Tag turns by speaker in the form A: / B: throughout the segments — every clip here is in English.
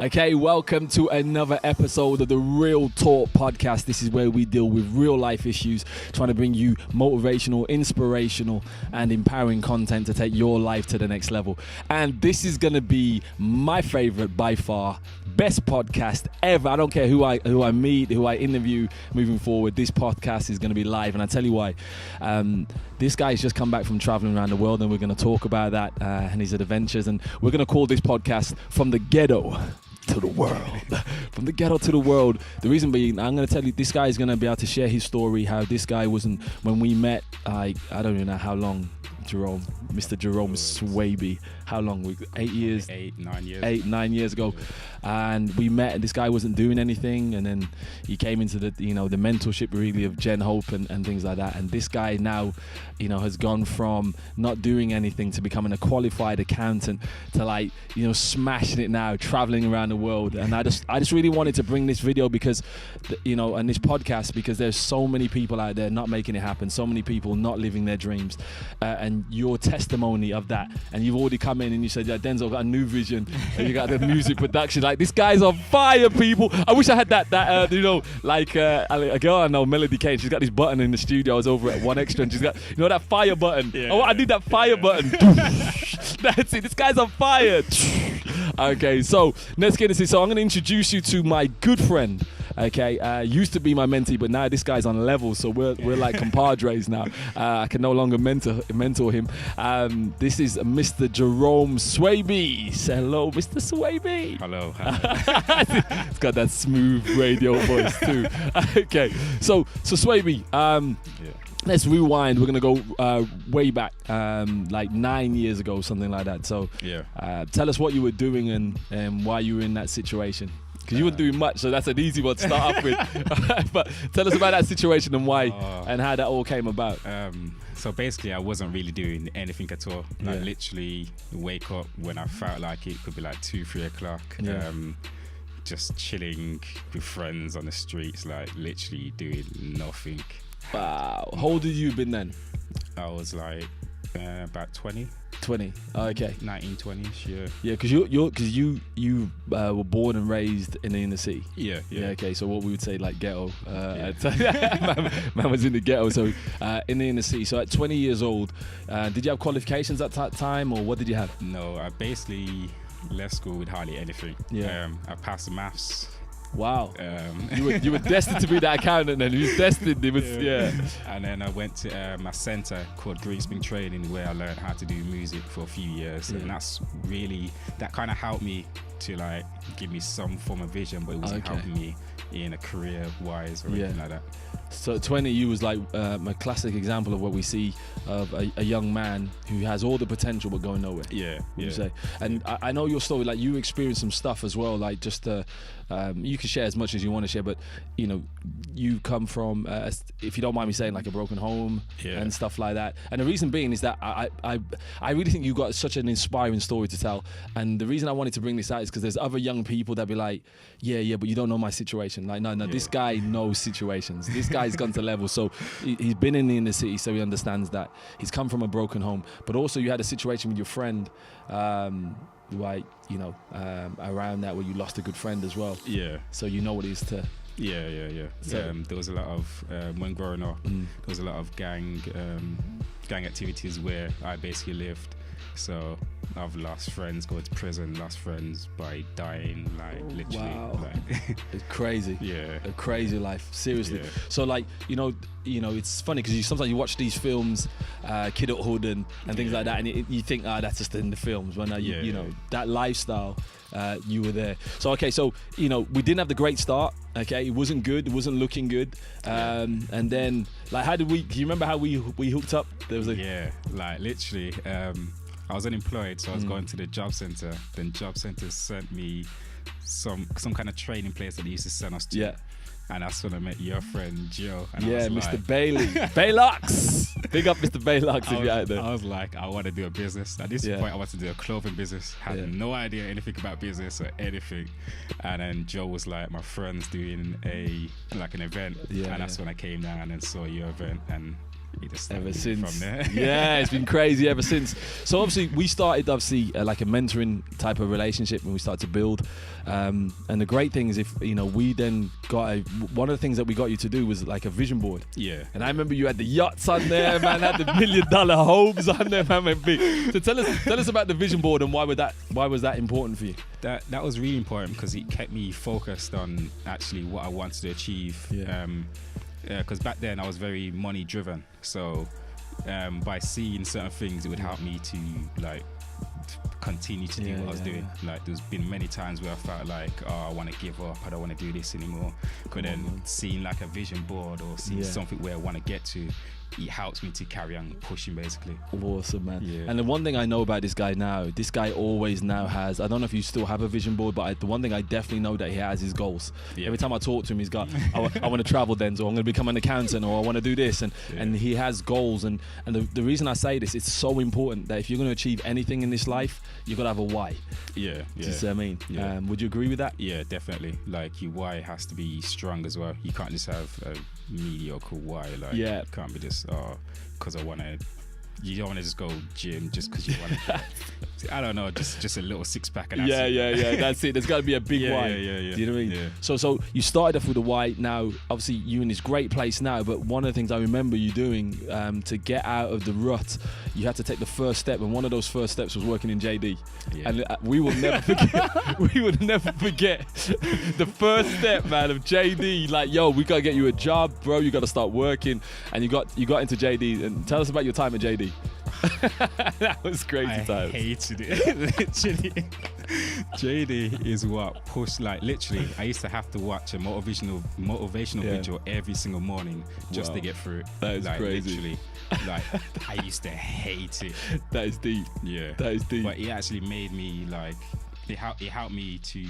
A: Okay, welcome to another episode of the RealTalk podcast. This is where we deal with real life issues, trying to bring you motivational, inspirational, and empowering content to take your life to the next level. And this is going to be my favorite, by far, best podcast ever. I don't care who I meet, who I interview moving forward. This podcast is going to be live, and I tell you why. This guy's just come back from traveling around the world, and we're going to talk about that and his adventures. And we're going to call this podcast From the Ghetto to the World. From the ghetto to the world. The reason being, I'm going to tell you, this guy is going to be able to share his story, how this guy wasn't, when we met, I don't even know how long, Jerome, Mr. Jerome Swaby, how long? 8 years?
B: 9 years.
A: 9 years ago.
B: Yeah.
A: And we met, and this guy wasn't doing anything, and then he came into the, the mentorship really of GenHope and things like that. And this guy now, has gone from not doing anything to becoming a qualified accountant to smashing it now, traveling around the world. And I just really wanted to bring this video because, and this podcast, because there's so many people out there not making it happen, so many people not living their dreams, and your testimony of that. And you've already come in and you said, yeah, Denzel got a new vision, and you got the music production. Like, this guy's on fire, people. I wish I had that a girl I know, Melody Kane, she's got this button in the studio. I was over at One Extra, and she's got, that fire button. Yeah. Oh, I need that fire button. That's it. This guy's on fire. Okay, so let's get into this. So I'm going to introduce you to my good friend. Okay, used to be my mentee, but now this guy's on level, so we're like compadres now. I can no longer mentor him. This is Mr. Jerome Swaby. Say hello, Mr. Swaby.
B: Hello.
A: It's got that smooth radio voice too. Okay, so Swaby. Let's rewind. We're gonna go way back, like 9 years ago, something like that. So, tell us what you were doing and why you were in that situation. Because you weren't doing much, so that's an easy one to start off with. But tell us about that situation and why, and how that all came about.
B: So basically, I wasn't really doing anything at all. Like literally wake up when I felt like it could be like 2-3 o'clock. Yeah. Just chilling with friends on the streets, like literally doing nothing.
A: Wow. How old had you been then?
B: I was like about 20.
A: 20. Oh, okay.
B: 1920s, yeah.
A: Yeah, because you were born and raised in the inner city.
B: Yeah.
A: Okay, so what we would say like ghetto. Man was in the ghetto, so in the inner city. So at 20 years old, did you have qualifications at that time, or what did you have?
B: No, I basically left school with hardly anything. Yeah. I passed the maths.
A: Wow. You were destined to be that accountant, and you was destined. It was
B: And then I went to my center called Green Spring Training, where I learned how to do music for a few years, and that kind of helped me to like give me some form of vision, but it wasn't helping me in a career wise or anything like that.
A: So at 20, you was like a classic example of what we see of a young man who has all the potential but going nowhere.
B: Yeah.
A: You say. And I know your story, like you experienced some stuff as well, like just you can share as much as you want to share, but you come from, if you don't mind me saying, like a broken home and stuff like that. And the reason being is that I really think you got such an inspiring story to tell. And the reason I wanted to bring this out is because there's other young people that be like, yeah, but you don't know my situation. Like, no, this guy knows situations. This guy's gone to level, so he's been in the inner city, so he understands that. He's come from a broken home, but also you had a situation with your friend, around that where you lost a good friend as well.
B: Yeah.
A: So you know what it is to.
B: Yeah. So, there was a lot of when growing up, there was a lot of gang activities where I basically lived. So I've lost friends going to prison, lost friends by dying, like literally.
A: Wow.
B: Like
A: it's crazy.
B: Yeah.
A: A crazy life, seriously.
B: Yeah.
A: So like, it's funny because sometimes you watch these films, kidhood and things like that, and you think, that's just in the films. When that lifestyle, you were there. So we didn't have the great start. Okay, it wasn't good. It wasn't looking good. And then, like, do you remember how we hooked up? There was
B: like literally. I was unemployed, so I was going to the job center. Then job center sent me some kind of training place that they used to send us to. Yeah. And that's when I met your friend Joe. And I was
A: Mr. Bailey. Baylocks! Big up Mr. Baylocks if you're out there.
B: I was like, I want to do a business. At this point, I want to do a clothing business. Had no idea anything about business or anything. And then Joe was like, my friend's doing an event. And that's when I came down and saw your event. And it just
A: ever
B: started
A: since.
B: from there.
A: Yeah, it's been crazy ever since. So obviously we started like a mentoring type of relationship when we started to build. And the great thing is, if you know, we then got one of the things that we got you to do was like a vision board.
B: Yeah.
A: And I remember you had the yachts on there, man, had the $1 million homes on there, man, big. So tell us about the vision board and why was that important for you?
B: That was really important because it kept me focused on actually what I wanted to achieve.
A: Yeah.
B: Because back then I was very money driven, so by seeing certain things, it would help me to like continue to do what I was doing. Like there's been many times where I felt like, oh, I want to give up, I don't want to do this anymore. But then seeing like a vision board or seeing something where I want to get to, it helps me to carry on pushing, basically.
A: Awesome, man.
B: Yeah.
A: And the one thing I know about this guy always now has, I don't know if you still have a vision board, but the one thing I definitely know that he has is goals. Yeah. Every time I talk to him, he's got, I want to travel, Denzel, I'm going to become an accountant, or I want to do this. And he has goals. And the reason I say this, it's so important that if you're going to achieve anything in this life, you've got to have a why.
B: Yeah.
A: Do you see what I mean?
B: Yeah.
A: Would you agree with that?
B: Yeah, definitely. Like your why has to be strong as well. You can't just have a mediocre why. Like, you can't be just because I want to. You don't want to just go gym just because you want to. I don't know, just a little six pack. And
A: that's it. There's got to be a big why.
B: Yeah.
A: Do you know what I mean?
B: Yeah.
A: So you started off with a why. Now, obviously, you're in this great place now. But one of the things I remember you doing to get out of the rut, you had to take the first step, and one of those first steps was working in JD. Yeah. And we will never forget. We will never forget the first step, man, of JD. Like, yo, we gotta get you a job, bro. You gotta start working, and you got into JD. And tell us about your time at JD. That was crazy times.
B: I hated it. Literally, JD is what pushed. Like literally, I used to have to watch a motivational video every single morning just to get through it.
A: That is
B: like,
A: crazy.
B: Literally, like I used to hate it.
A: That is deep.
B: Yeah,
A: that is deep.
B: But it actually made me like it helped me to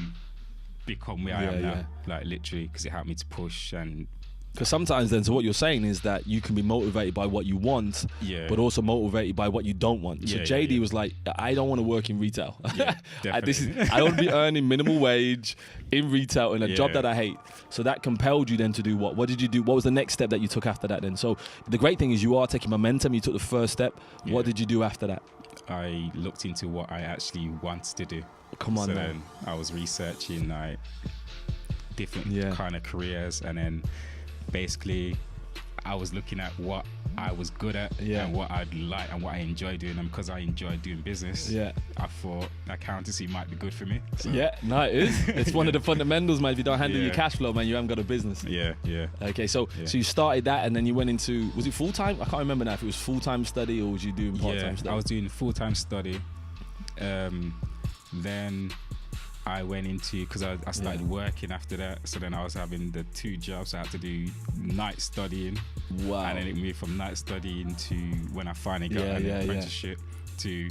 B: become where I am now. Like literally, because it helped me to push and.
A: Because sometimes then, so what you're saying is that you can be motivated by what you want, but also motivated by what you don't want. So JD was like, I don't want to work in retail.
B: Yeah,
A: I don't want to be earning minimum wage in retail in a job that I hate. So that compelled you then to do what? What did you do? What was the next step that you took after that then? So the great thing is you are taking momentum. You took the first step. Yeah. What did you do after that?
B: I looked into what I actually wanted to do.
A: Come on,
B: so
A: man.
B: Then I was researching like different kind of careers, and then basically I was looking at what I was good at and what I'd like and what I enjoy doing, and because I enjoy doing business, I thought accountancy might be good for me. So.
A: Yeah, no, it is. It's one of the fundamentals, man. If you don't handle your cash flow, man, you haven't got a business.
B: Yeah.
A: Okay, so you started that, and then you went into, was it full-time? I can't remember now if it was full-time study or was you doing part-time study?
B: I was doing full-time study. Then I went into, because I started working after that, so then I was having the 2 jobs. I had to do night studying.
A: Wow.
B: And then it moved from night studying to when I finally got an apprenticeship to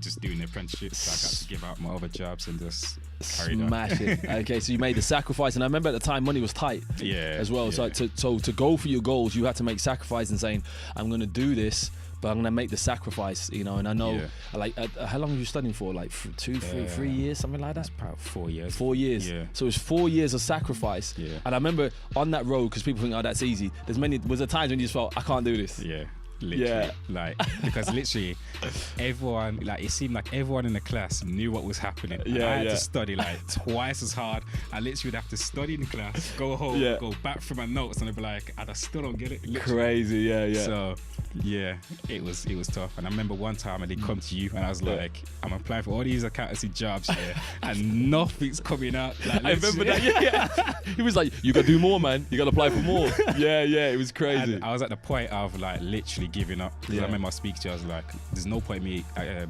B: just doing the apprenticeship. So I got to give out my other jobs and just
A: smash it. Okay, so you made the sacrifice, and I remember at the time money was tight as well.
B: Yeah.
A: So to go for your goals, you had to make sacrifice and saying, I'm going to do this, but I'm going to make the sacrifice, you know. And I know, like, how long were you studying for? Like 3 years, something like that?
B: It's about 4 years.
A: 4 years. Yeah. So it was 4 years of sacrifice.
B: Yeah.
A: And I remember on that road, because people think, oh, that's easy. Was there times when you just felt, I can't do this?
B: Yeah. Literally, like, because literally everyone, like, it seemed like everyone in the class knew what was happening. I had to study like twice as hard. I literally would have to study in class, go home, go back through my notes, and I'd be like, I still don't get it. Literally.
A: Crazy,
B: So it was tough. And I remember one time I did come to you, and I was like, I'm applying for all these accountancy jobs here, and nothing's coming out. Like,
A: I remember that. He was like, you got to do more, man. You got to apply for more. It was crazy.
B: And I was at the point of like literally giving up. I remember I speak to you, I was like, there's no point in me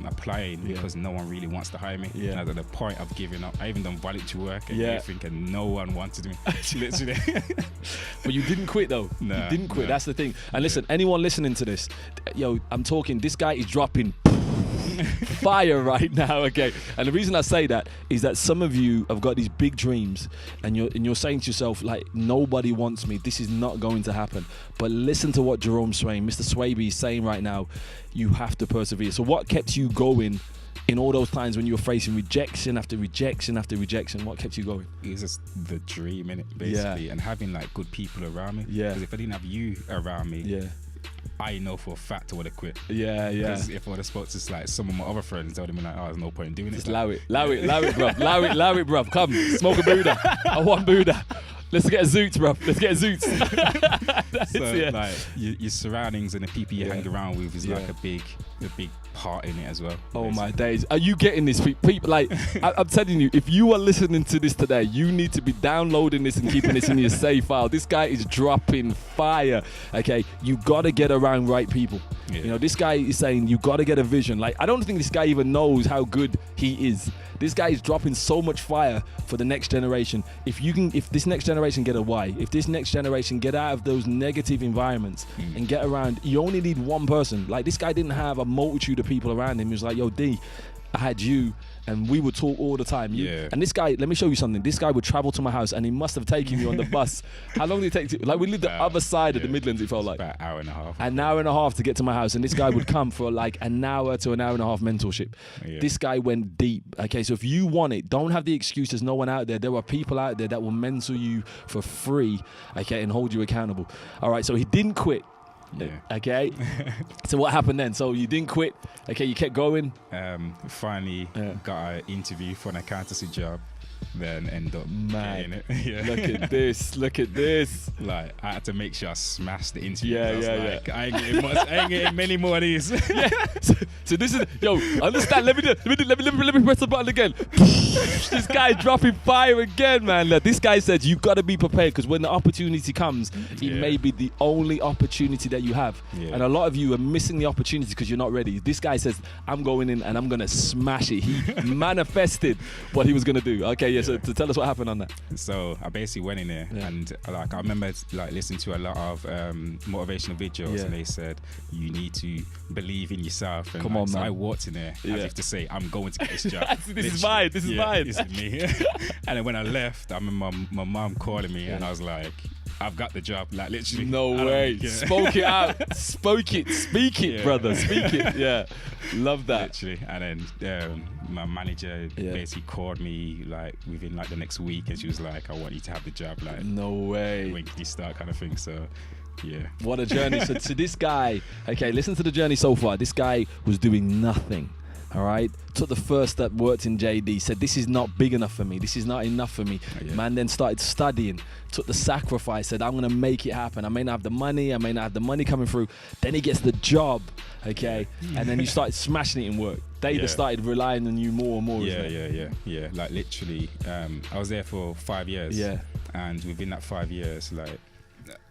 B: applying because no one really wants to hire me. And I was at the point of giving up. I even done voluntary work and everything, and no one wanted me. Literally.
A: But you didn't quit though. You didn't quit. That's the thing. And listen, anyone listening to this, yo, I'm talking, this guy is dropping fire right now, okay? And the reason I say that is that some of you have got these big dreams, and you're saying to yourself, like, nobody wants me, this is not going to happen. But listen to what Jerome Swaby, Mr. Swaby, is saying right now. You have to persevere. So what kept you going in all those times when you were facing rejection after rejection after rejection? What kept you going?
B: It was just the dream in it, basically, and having like good people around me. Because if I didn't have you around me, I know for a fact I would have quit.
A: Yeah.
B: Because if I would have spoke to like some of my other friends, they would have been like, "Oh, there's no point in doing it."
A: Just allow it, bruv. Allow it, bruv. Come, smoke a Buddha. I want Buddha. Let's get a Zoots, bruv. Let's get a Zoots.
B: So like your surroundings and the people you hang around with is like a big part in it as well.
A: Oh
B: basically.
A: my days. Are you getting this? People, like, I'm telling you, if you are listening to this today, you need to be downloading this and keeping this in your save file. This guy is dropping fire. Okay, you gotta get around right people.
B: Yeah.
A: You know, this guy is saying you gotta get a vision. Like, I don't think this guy even knows how good he is. This guy is dropping so much fire for the next generation. If this next generation get a why, if this next generation get out of those negative environments and get around, you only need one person. Like, this guy didn't have a multitude of people around him. He was like, yo, D, I had you, and we would talk all the time. And this guy, let me show you something. This guy would travel to my house, and he must have taken you on the bus. How long did it take? Like, we lived the other side of the Midlands, it felt like.
B: About an hour and a half.
A: An hour and a half to get to my house, and this guy would come for like an hour to an hour and a half mentorship. This guy went deep. Okay, so if you want it, don't have the excuse. There's no one out there. There are people out there that will mentor you for free, okay, and hold you accountable. All right, so he didn't quit. Okay. So what happened then? So you didn't quit. Okay, you kept going.
B: Finally got an interview for an accountancy job. Then end up getting it. Look at this. Like, I had to make sure I smashed the interview. I ain't getting many more of these.
A: So this is, yo, understand? Let me press the button again. This guy dropping fire again, man. Like, this guy said you gotta be prepared, because when the opportunity comes, it may be the only opportunity that you have. And a lot of you are missing the opportunity because you're not ready. This guy says, I'm going in and I'm gonna smash it. He manifested what he was gonna do. Okay, so to tell us what happened on that.
B: So I basically went in there and like, I remember like listening to a lot of motivational videos, and they said you need to believe in yourself. And
A: come on,
B: so
A: man.
B: I walked in there as if to say, I'm going to get this job.
A: This is mine. This is
B: me. And then when I left, I remember my mom calling me, and I was like, I've got the job, like literally.
A: No way. Spoke it out. Speak it, brother. Speak it. Yeah. Love that.
B: Literally. And then my manager basically called me like within like the next week, and she was like, I want you to have the job. Like,
A: no way.
B: When can you start, kind of thing. So what
A: a journey. So this guy, okay, listen to the journey so far. This guy was doing nothing. All right, took the first step, worked in JD, said this is not big enough for me, this is not enough for me. Man then started studying, took the sacrifice, said I'm gonna make it happen. I may not have the money, coming through. Then he gets the job, okay, and then you started smashing it in work. They just started relying on you more and more.
B: Yeah. Like literally, I was there for 5 years. And within that 5 years, like,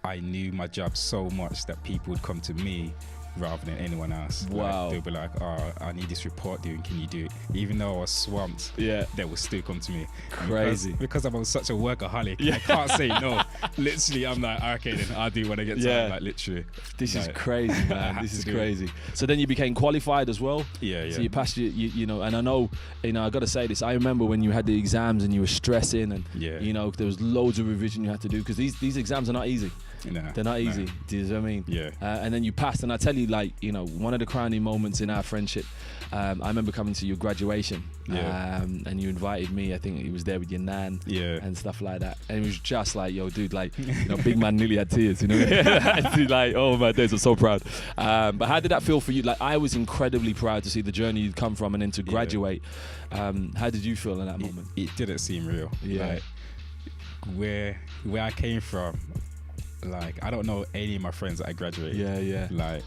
B: I knew my job so much that people would come to me rather than anyone else.
A: Wow.
B: Like, they'll be like, oh, I need this report doing, can you do it? Even though I was swamped, they will still come to me.
A: Crazy.
B: Because I'm such a workaholic, I can't say no. Literally, I'm like, okay, then I'll do when I get time. Like, literally.
A: This is crazy, man. This is crazy. So then you became qualified as well?
B: Yeah.
A: So you passed, you know, and I know, I got to say this, I remember when you had the exams and you were stressing and, you know, there was loads of revision you had to do, because these exams are not easy. They're not easy. Do you know what I mean?
B: Yeah.
A: And then you passed, and I tell you, like, you know, one of the crowning moments in our friendship, I remember coming to your graduation, and you invited me. I think it was there with your nan, and stuff like that. And it was just like, yo, dude, like, you know, big man nearly had tears, you know. Like, oh my days, I'm so proud. But how did that feel for you? Like, I was incredibly proud to see the journey you'd come from, and then to graduate. How did you feel in that moment?
B: It didn't seem real. Like, where I came from. Like, I don't know any of my friends that I graduated. Like,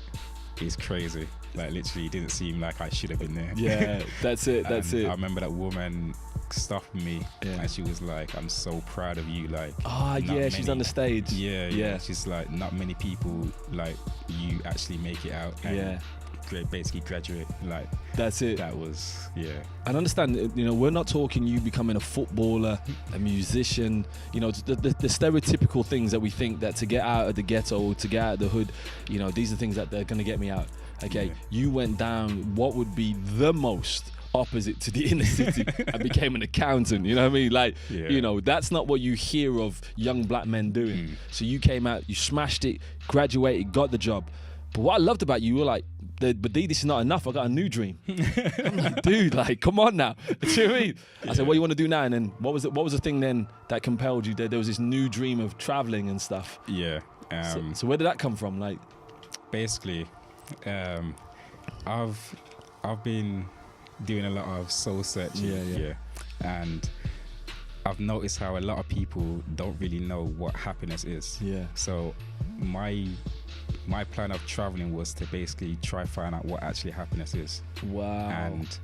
B: it's crazy. Like, literally, it didn't seem like I should have been there.
A: Yeah, that's it.
B: I remember that woman stopped me, and she was like, I'm so proud of you. Like,
A: she's on the stage.
B: Yeah. She's like, not many people like you actually make it out. And basically graduate. Like,
A: that's it.
B: That was
A: And understand, you know, we're not talking you becoming a footballer, a musician, you know, the stereotypical things that we think that to get out of the ghetto, to get out of the hood, you know, these are things that they're going to get me out. Okay, you went down what would be the most opposite to the inner city and became an accountant. You know what I mean? Like, you know, that's not what you hear of young black men doing. So you came out, you smashed it, graduated, got the job. But what I loved about you were like, but D, this is not enough. I got a new dream. I'm like, dude, like, come on now. Do you know what I mean? I said, what do you want to do now? And then what was the thing then that compelled you? There was this new dream of traveling and stuff.
B: Yeah.
A: So where did that come from? Like,
B: basically, I've been doing a lot of soul searching, and I've noticed how a lot of people don't really know what happiness is.
A: Yeah.
B: So my plan of traveling was to basically try find out what actually happiness is.
A: Wow.
B: And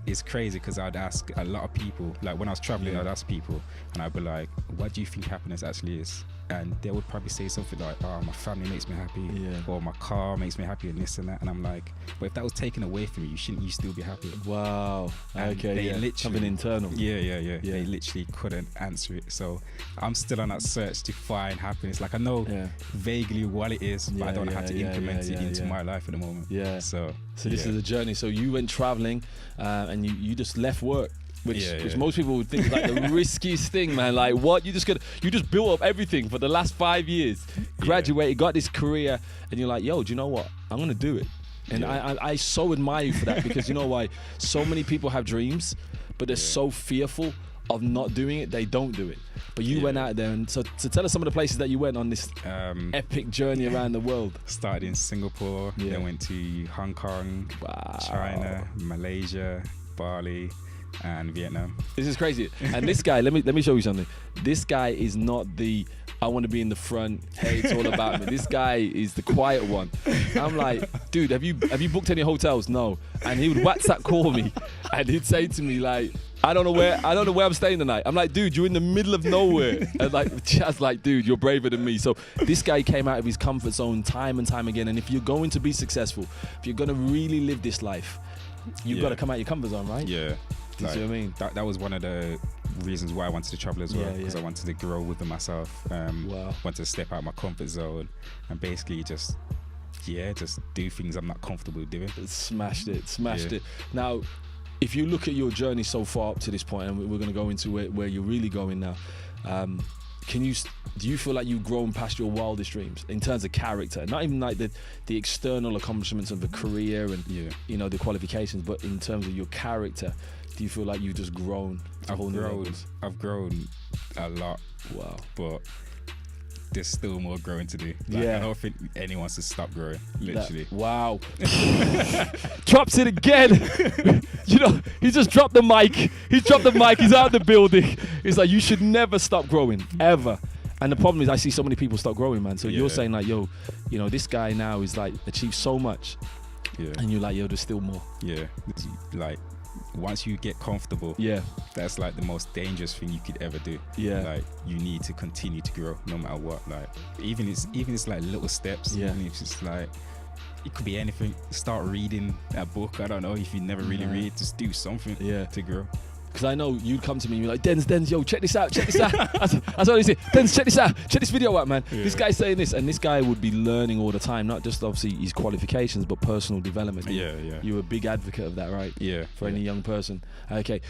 B: it's crazy because I'd ask a lot of people, like when I was traveling, I'd ask people and I'd be like, what do you think happiness actually is? And they would probably say something like, oh, my family makes me happy, or my car makes me happy, and this and that. And I'm like, but if that was taken away from you, shouldn't you still be happy?
A: Wow.
B: And they literally,
A: something internal.
B: Yeah. They literally couldn't answer it. So I'm still on that search to find happiness. Like I know vaguely what it is, but I don't know how to implement it into my life at the moment. Yeah. So
A: this is a journey. So you went traveling, and you just left work. Which most people would think is like the riskiest thing, man. Like, what? You just built up everything for the last 5 years, graduated, got this career, and you're like, yo, do you know what? I'm gonna do it. And I so admire you for that, because you know why? So many people have dreams, but they're so fearful of not doing it, they don't do it. But you went out there, and so tell us some of the places that you went on this epic journey around the world.
B: Started in Singapore, then went to Hong Kong, China, Malaysia, Bali, and Vietnam.
A: This is crazy. And this guy, let me show you something. This guy is not the I want to be in the front, hey, it's all about me. This guy is the quiet one. I'm like, dude, have you booked any hotels? No. And he would WhatsApp call me, and he'd say to me like, I don't know where I'm staying tonight. I'm like, dude, you're in the middle of nowhere. And like, Chad's like, dude, you're braver than me. So this guy came out of his comfort zone time and time again. And if you're going to be successful, if you're going to really live this life, you've got to come out your comfort zone, right?
B: Yeah.
A: Do you see what I mean?
B: That was one of the reasons why I wanted to travel as well, because I wanted to grow within myself. Wanted to step out of my comfort zone and basically just do things I'm not comfortable doing.
A: Smashed it. Now, if you look at your journey so far up to this point, and we're going to go into where you're really going now, do you feel like you've grown past your wildest dreams in terms of character? Not even like the external accomplishments of the career and the qualifications, but in terms of your character, do you feel like you've just grown? I've grown a lot. Wow. But there's still more growing to do. I don't think anyone wants to stop growing, literally. Wow. Drops it again. He just dropped the mic. He's dropped the mic. He's out of the building. He's like, you should never stop growing, ever. And the problem is I see so many people stop growing, man. So you're saying like, yo, this guy now is like achieved so much. Yeah. And you're like, yo, there's still more.
B: Yeah. Like, once you get comfortable, that's like the most dangerous thing you could ever do. Like, you need to continue to grow no matter what. Like, even it's like little steps. Even if it's like, it could be anything. Start reading a book. I don't know, if you never really read, just do something to grow.
A: Because I know you'd come to me and you're like, Denz, yo, check this out. That's what I say. Denz, check this out. Check this video out, man. This guy's saying this. And this guy would be learning all the time, not just obviously his qualifications, but personal development. You're a big advocate of that, right? Yeah. For any young person. Okay,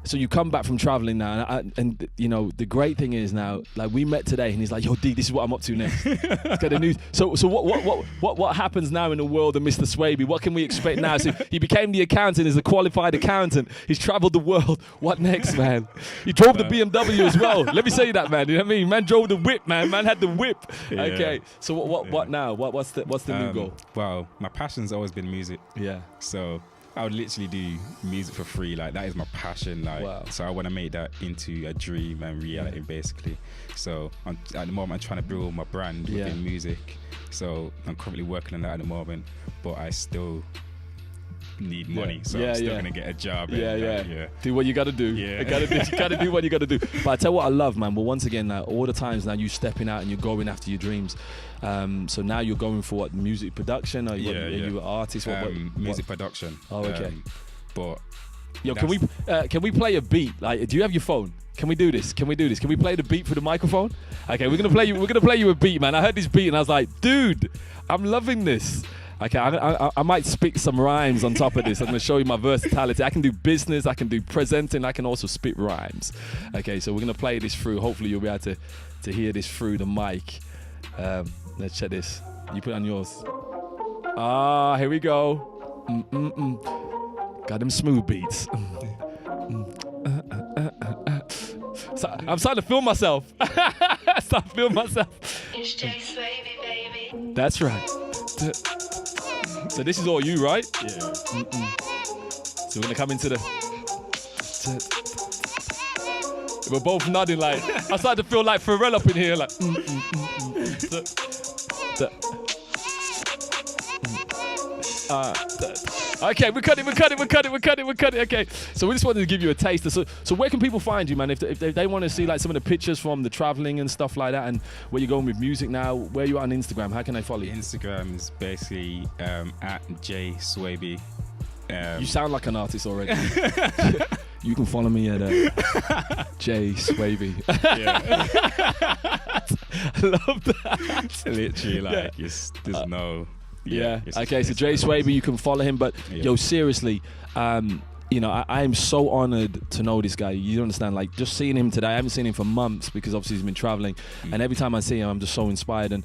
A: so you come back from traveling now, and the great thing is now, like, we met today, and he's like, yo, D, this is what I'm up to next. Let's get the news. So what happens now in the world of Mr. Swaby? What can we expect now? So he became the accountant, he's a qualified accountant. He's traveled the world. What next, man? He drove the BMW as well. Let me say that, man. You know what I mean? Man drove the whip, man. Man had the whip. Okay. So what now? What's the new goal?
B: Well, my passion's always been music. Yeah. So I would literally do music for free. Like, that is my passion. Like, so I want to make that into a dream and reality, basically. So at the moment, I'm trying to build my brand within music. So I'm currently working on that at the moment, but I still need money, so I'm still gonna get a job. Do what you gotta do. You gotta do what you gotta do. But I tell you what I love, man. But once again, all the times now, you stepping out and you're going after your dreams. So now you're going for what, music production? Or are you an artist? Music production.
A: Oh, okay.
B: But
A: yo, can we play a beat? Like, do you have your phone? Can we do this? Can we play the beat through the microphone? Okay, we're gonna play you a beat, man. I heard this beat and I was like, dude, I'm loving this. Okay, I might spit some rhymes on top of this. I'm going to show you my versatility. I can do business, I can do presenting, I can also spit rhymes. Okay, so we're going to play this through. Hopefully you'll be able to hear this through the mic. Let's check this. You put it on yours. Here we go. Got them smooth beats. So, I'm starting to film myself. It's J Swaby, baby. That's right. So this is all you, right?
B: Yeah.
A: So we're gonna come into the. We're both nodding like. I started to feel like Pharrell up in here, like. Okay, we're cutting. Okay, so we just wanted to give you a taste. So where can people find you, man? If they want to see like some of the pictures from the traveling and stuff like that, and where you're going with music now, where you at on Instagram? How can they follow you?
B: Instagram is basically at J Swaby.
A: You sound like an artist already. You can follow me at J Swaby.
B: Yeah.
A: I love that.
B: Literally, like, there's no.
A: Yeah. Okay, so J Swaby, you can follow him. But yo, seriously, you know, I am so honored to know this guy. You understand? Like, just seeing him today, I haven't seen him for months because obviously he's been traveling. And every time I see him, I'm just so inspired. And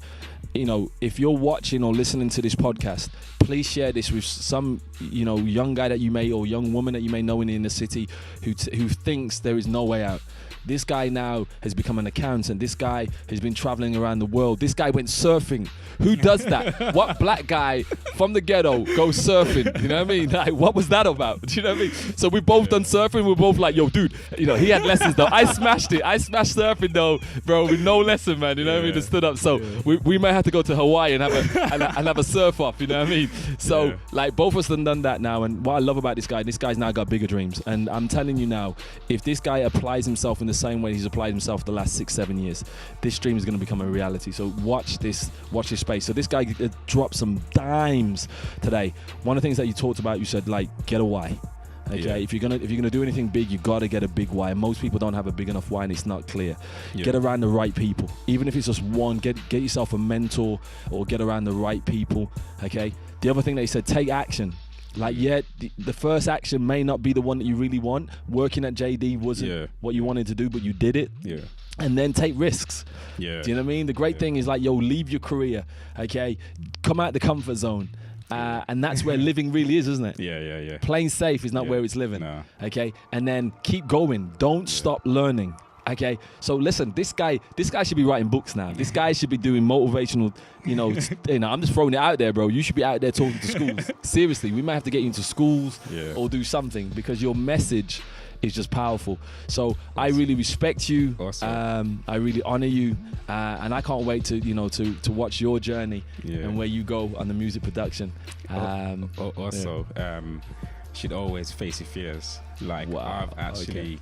A: you know, if you're watching or listening to this podcast, please share this with some, you know, young guy that you may, or young woman that you may know in the city who thinks there is no way out. This guy now has become an accountant. This guy has been traveling around the world. This guy went surfing. Who does that? What black guy from the ghetto goes surfing? You know what I mean? Like, what was that about? Do you know what I mean? So we both done surfing. We're both like, yo, dude, you know, he had lessons though. I smashed it. I smashed surfing though, bro, with no lesson, man. You know what I mean? Just stood up. So we may have to go to Hawaii and have a surf off. You know what I mean? So like, both of us done that now. And what I love about this guy's now got bigger dreams. And I'm telling you now, if this guy applies himself in the same way he's applied himself the last 6-7 years, this dream is going to become a reality. So watch this space. So this guy dropped some dimes today. One of the things that you talked about, you said like, get a why. Okay, if you're gonna do anything big, you gotta get a big why. Most people don't have a big enough why, and it's not clear. Get around the right people, even if it's just one. Get yourself a mentor, or get around the right people. Okay. The other thing they said, take action. Like, the first action may not be the one that you really want. Working at JD wasn't what you wanted to do, but you did it. Yeah. And then take risks. Yeah. Do you know what I mean? The great thing is like, yo, leave your career. Okay. Come out the comfort zone. And that's where living really is, isn't it? Yeah. Playing safe is not where it's living. No. Okay. And then keep going. Don't stop learning. Okay, so listen, this guy should be writing books now. This guy should be doing motivational, you know, I'm just throwing it out there, bro. You should be out there talking to schools. Seriously, we might have to get you into schools or do something, because your message is just powerful. So I really respect you. Awesome. I really honor you, and I can't wait to to watch your journey and where you go on the music production.
B: Should always face your fears. Like, I've actually.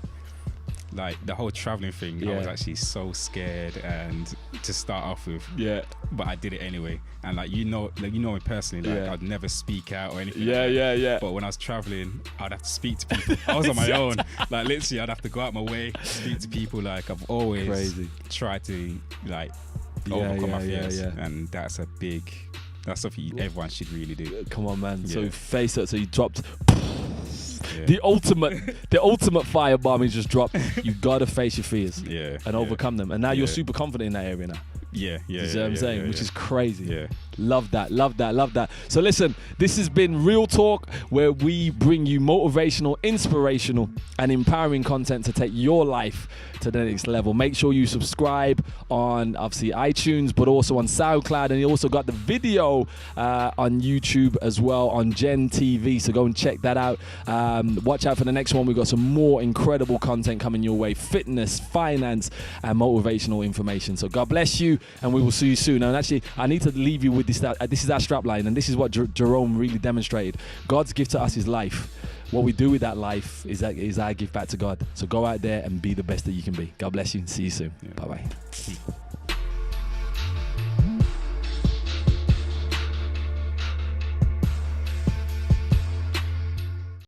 B: Like the whole traveling thing, I was actually so scared and to start off with. Yeah. But I did it anyway. And like you know me personally, like I'd never speak out or anything. Yeah. But when I was traveling, I'd have to speak to people. I was on my own. Like literally, I'd have to go out my way, speak to people. Like I've always tried to like overcome my fears, and that's something everyone should really do.
A: Come on, man. So face it. So you dropped. The ultimate firebomb is just dropped. You gotta face your fears and overcome them. And now you're super confident in that area now. You see what I'm saying? Which is crazy. Yeah. Love that. So listen, this has been Real Talk, where we bring you motivational, inspirational, and empowering content to take your life to the next level. Make sure you subscribe on obviously iTunes, but also on SoundCloud, and you also got the video on YouTube as well on Gen TV. So go and check that out. Watch out for the next one. We've got some more incredible content coming your way: fitness, finance, and motivational information. So God bless you, and we will see you soon. And actually, I need to leave you with this. This is our strapline, and this is what Jerome really demonstrated. God's gift to us is life. What we do with that life is our gift back to God. So go out there and be the best that you can be. God bless you. See you soon. Bye-bye.